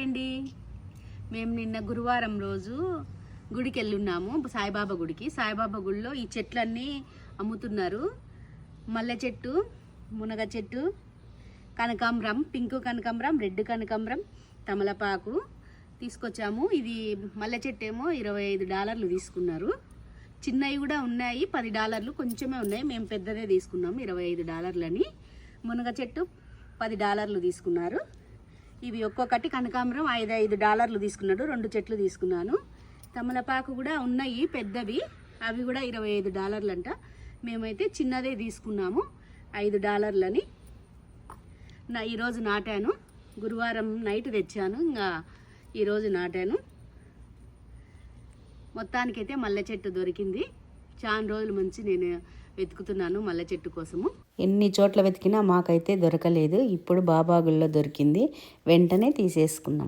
Hi అండి. మేము నిన్న గురువారం రోజు గుడికి వెళ్ళున్నాము, సాయిబాబా గుడికి. సాయిబాబా గుడిలో ఈ చెట్లన్నీ అమ్ముతున్నారు. మల్లె చెట్టు, మునగ చెట్టు, కనకాంబరం, పింక్ కనకాంబరం, రెడ్ కనకాంబరం, తమలపాకు తీసుకొచ్చాము. ఇది మల్లె చెట్టు ఏమో $25 తీసుకున్నారు. చిన్నవి కూడా ఉన్నాయి, $10 కొంచెమే ఉన్నాయి. మేము పెద్దదే తీసుకున్నాము, $25. మునగ చెట్టు $10 తీసుకున్నారు. ఇవి ఒక్కొక్కటి కనకాంబరం $5 తీసుకున్నాడు. 2 చెట్లు తీసుకున్నాను. తమలపాకు కూడా ఉన్నాయి పెద్దవి, అవి కూడా $25 అంట. మేమైతే చిన్నదే తీసుకున్నాము, $5. ఈరోజు నాటాను. గురువారం నైట్ తెచ్చాను, ఇంకా ఈరోజు నాటాను. మొత్తానికైతే మల్లె చెట్టు దొరికింది. చాలా రోజుల నుంచి నేను వెతుకుతున్నాను మల్లె చెట్టు కోసము. ఎన్ని చోట్ల వెతికినా మాకైతే దొరకలేదు. ఇప్పుడు బాబా గుళ్ళో దొరికింది, వెంటనే తీసేసుకున్నాం.